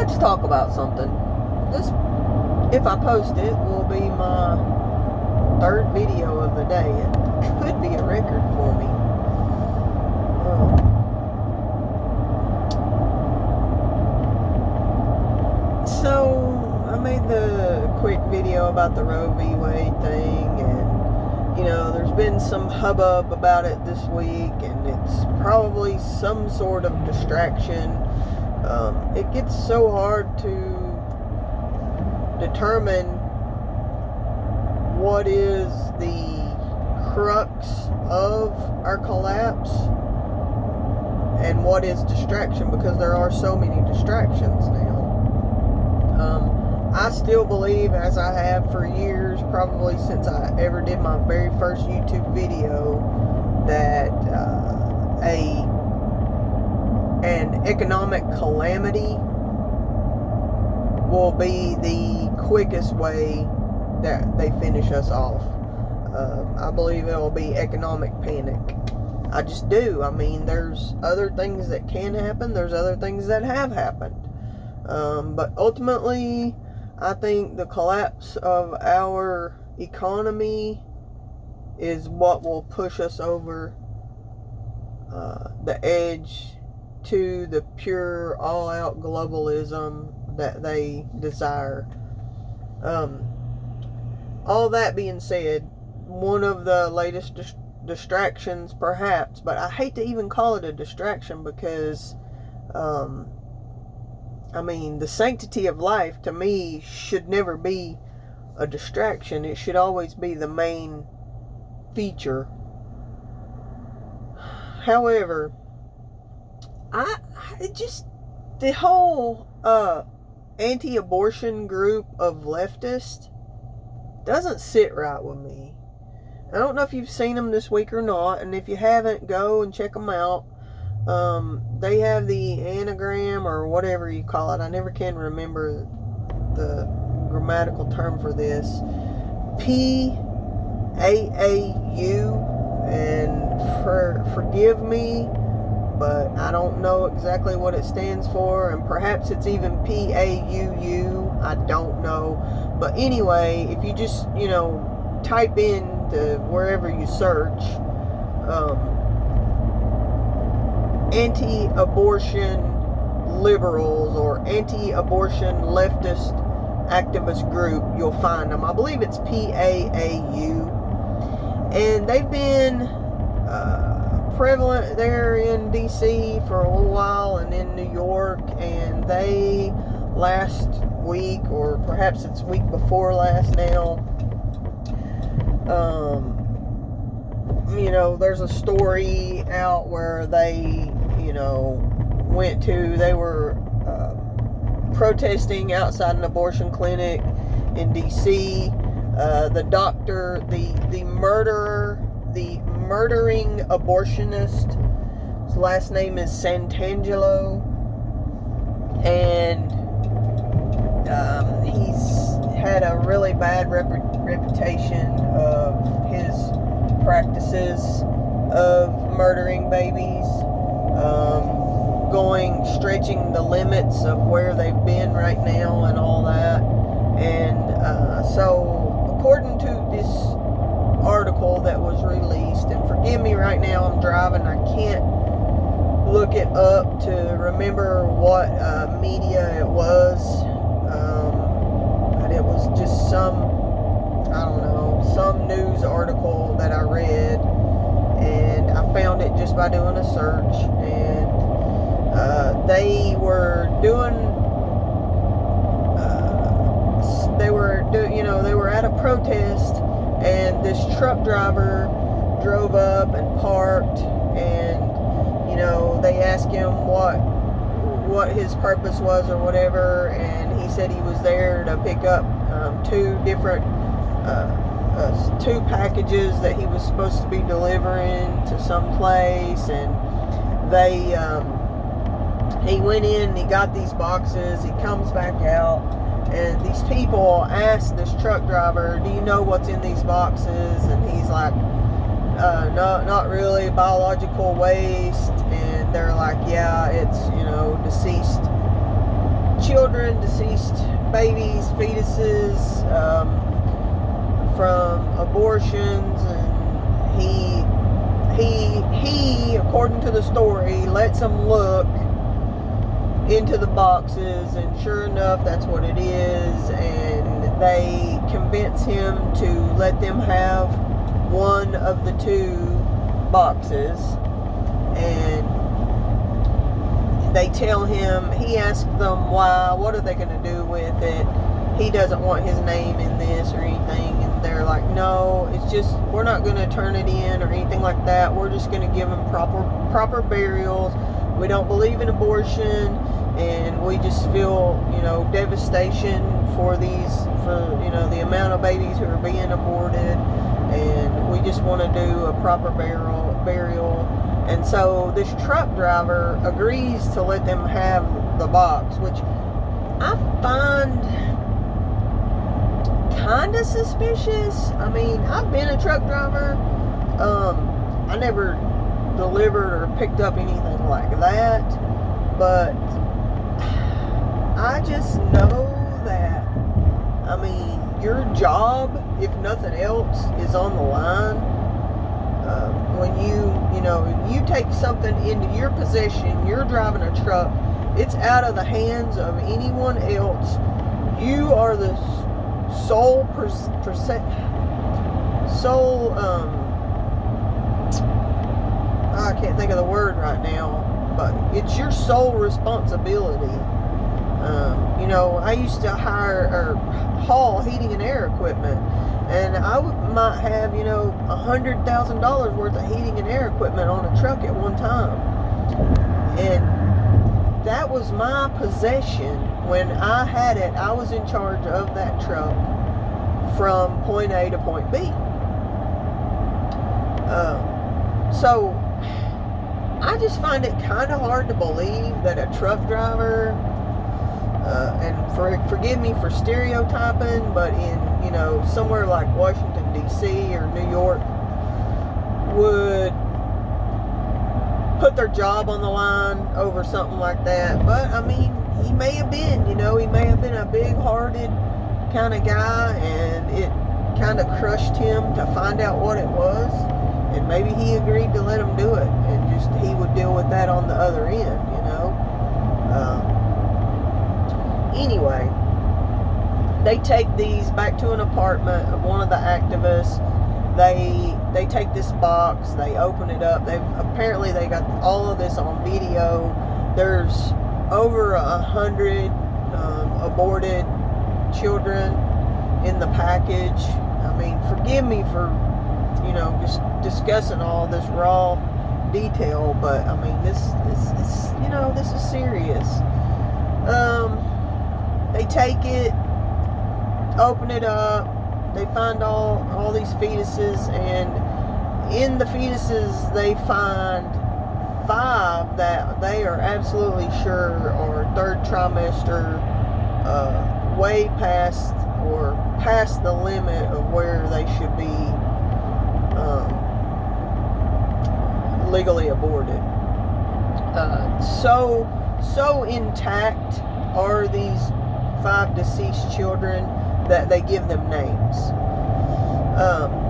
let's talk about something. This, if I post it, will be my third video of the day. It could be a record for me. So, I made the quick video about the Roe v. Wade thing, and, you know, there's been some hubbub about it this week, and it's probably some sort of distraction. It gets so hard to determine what is the crux of our collapse and what is distraction, because there are so many distractions now. I still believe, as I have for years, probably since I ever did my very first YouTube video, that an economic calamity will be the quickest way that they finish us off. I believe it will be economic panic. I just do. I mean, there's other things that can happen. There's other things that have happened. But ultimately, I think the collapse of our economy is what will push us over the edge to the pure, all-out globalism that they desire. All that being said, one of the latest distractions, perhaps, but I hate to even call it a distraction because, I mean, the sanctity of life, to me, should never be a distraction. It should always be the main feature. However, the whole anti-abortion group of leftists doesn't sit right with me. I don't know if you've seen them this week or not, and if you haven't, go and check them out. They have the anagram, or whatever you call it. I never can remember the grammatical term for this. PAAU, and forgive me, but I don't know exactly what it stands for, and perhaps it's even PAUU. I don't know. But anyway, if you just, type in to wherever you search, anti-abortion liberals or anti-abortion leftist activist group, you'll find them. I believe it's PAAU. And they've been prevalent there in DC for a little while, and in New York, and they last week, or perhaps it's week before last now, there's a story out where they, they were protesting outside an abortion clinic in DC. The doctor, the murdering abortionist, his last name is Santangelo, and he's had a really bad reputation of his practices of murdering babies, stretching the limits of where they've been right now and all that. And so according to this article that was released, and forgive me right now, I'm driving, I can't look it up to remember what media it was, but it was just some news article that I read, and I found it just by doing a search. And they were at a protest, and this truck driver drove up and parked, and they asked him what his purpose was or whatever, and he said he was there to pick up two packages that he was supposed to be delivering to some place. And he went in and he got these boxes. He comes back out, and these people asked this truck driver, "Do you know what's in these boxes?" And he's like, "No, not really, biological waste." And they're like, "Yeah, it's, deceased children, deceased babies, fetuses, from abortions, and he, according to the story, lets them look into the boxes, and sure enough, that's what it is. And they convince him to let them have one of the two boxes, and they tell him, he asks them why, what are they going to do with it? He doesn't want his name in this or anything, and they're like, no, it's just, we're not going to turn it in or anything like that. We're just going to give him proper burials. We don't believe in abortion, and we just feel, devastation for the amount of babies who are being aborted, and we just want to do a proper burial. And so this truck driver agrees to let them have the box, which I find kind of suspicious. I mean, I've been a truck driver. I never delivered or picked up anything like that, but I just know that, I mean, your job, if nothing else, is on the line. When you take something into your possession, you're driving a truck, it's out of the hands of anyone else. You are the sole I can't think of the word right now, but it's your sole responsibility. I used to haul heating and air equipment, and I might have, $100,000 worth of heating and air equipment on a truck at one time. And that was my possession. When I had it, I was in charge of that truck from point A to point B. So I just find it kind of hard to believe that a truck driver, and forgive me for stereotyping, but in, somewhere like Washington, D.C. or New York, would put their job on the line over something like that. But, I mean, he may have been, he may have been a big-hearted kind of guy, and it kind of crushed him to find out what it was. And maybe he agreed to let him do it, and just he would deal with that on the other end, Anyway, they take these back to an apartment of one of the activists. They take this box, they open it up. They got all of this on video. There's over 100 aborted children in the package. I mean, forgive me for just discussing all this raw detail, but I mean, this is serious. They take it, open it up, they find all these fetuses, and in the fetuses they find 5 that they are absolutely sure are third trimester, way past the limit of where they should be legally aborted. So intact are these 5 deceased children that they give them names.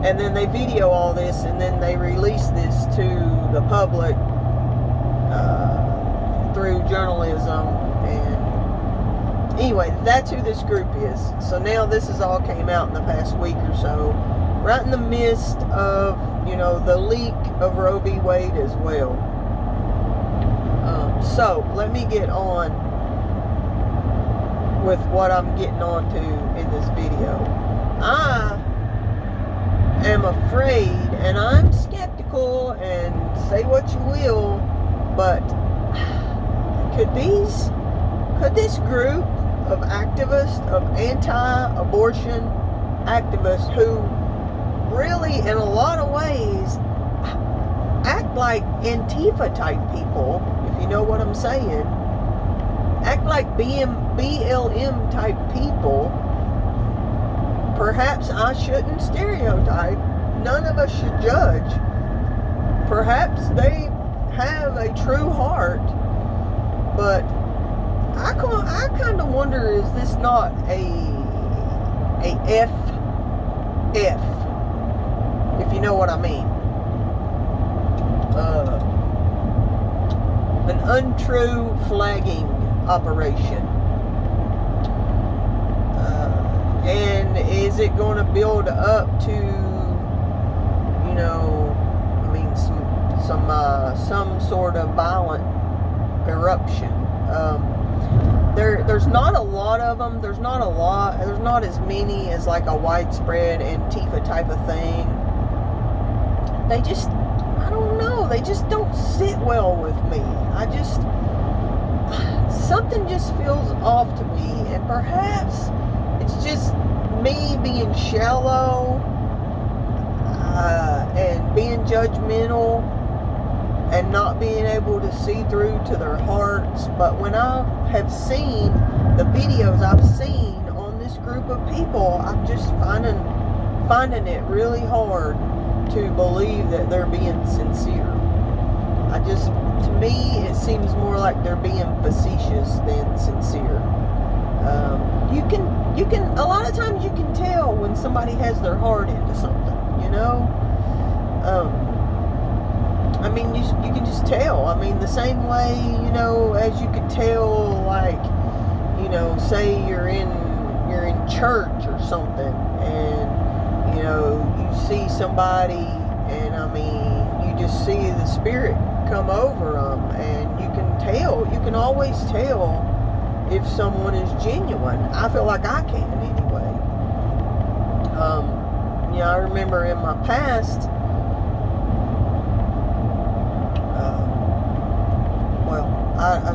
And then they video all this, and then they release this to the public through journalism. And anyway, that's who this group is. So now this has all came out in the past week or so, right in the midst of the leak of Roe v. Wade as well. So let me get on with what I'm getting on to in this video. I am afraid, and I'm skeptical, and say what you will, but could this group of activists, of anti-abortion activists, who really in a lot of ways act like Antifa type people, if you know what I'm saying, act like BLM type people. Perhaps I shouldn't stereotype. None of us should judge. Perhaps they have a true heart, but I kind of wonder, is this not a FF, if you know what I mean? An untrue flagging operation. And is it going to build up to, you know, I mean, some sort of violent eruption? There's not a lot of them. There's not as many as like a widespread Antifa type of thing. They just, I don't know, they just don't sit well with me. Something just feels off to me, and perhaps it's just me being shallow and being judgmental and not being able to see through to their hearts. But when I have seen the videos I've seen on this group of people, I'm just finding it really hard to believe that they're being sincere. To me, it seems more like they're being facetious than sincere. You can, a lot of times you can tell when somebody has their heart into something, you know? I mean, you can just tell. I mean, the same way, you know, as you could tell, like, you know, say you're in church or something, and, you know, you see somebody, and, I mean, you just see the Spirit come over them, and you can always tell if someone is genuine. I feel like I can anyway. You know, I remember in my past, I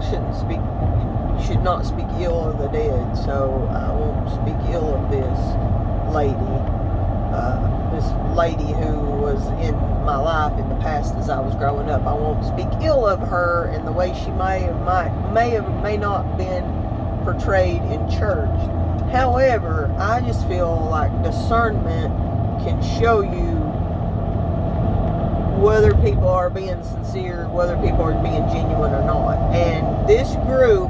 should not speak ill of the dead, so I won't speak ill of this lady who was in my life in the past as I was growing up. I won't speak ill of her and the way she may not been portrayed in church. However, I just feel like discernment can show you whether people are being sincere, whether people are being genuine or not. And this group,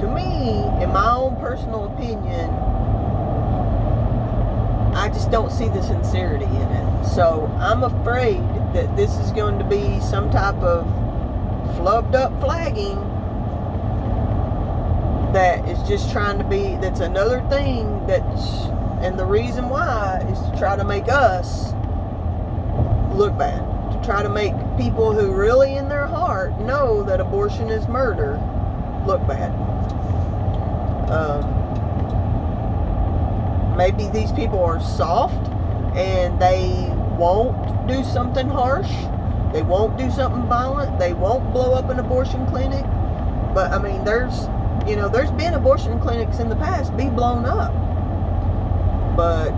to me, in my own personal opinion, I just don't see the sincerity in it. So I'm afraid that this is going to be some type of flubbed up flagging that is just trying to be, that's another thing and the reason why is to try to make us look bad. To try to make people who really in their heart know that abortion is murder look bad. Maybe these people are soft and they won't do something harsh. They won't do something violent. They won't blow up an abortion clinic. But I mean, there's been abortion clinics in the past be blown up. But,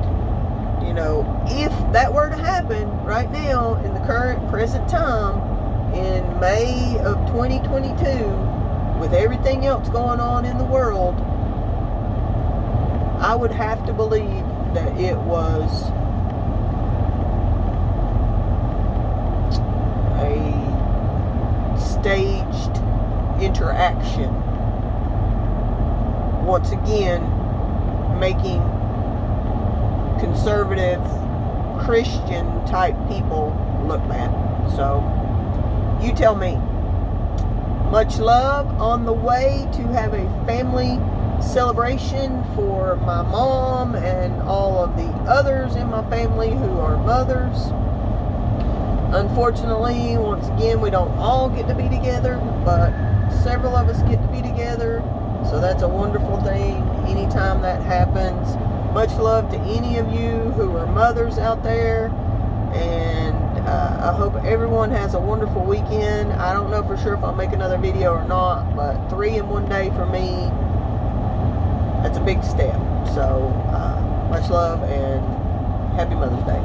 you know, if that were to happen right now in the present time in May of 2022, with everything else going on in the world, I would have to believe that it was a staged interaction. Once again, making conservative Christian type people look bad. So, you tell me. Much love. On the way to have a family celebration for my mom and all of the others in my family who are mothers. Unfortunately, once again, we don't all get to be together, but several of us get to be together. So that's a wonderful thing anytime that happens. Much love to any of you who are mothers out there. And I hope everyone has a wonderful weekend. I don't know for sure if I'll make another video or not, but 3 in one day for me, that's a big step. So much love and happy Mother's Day.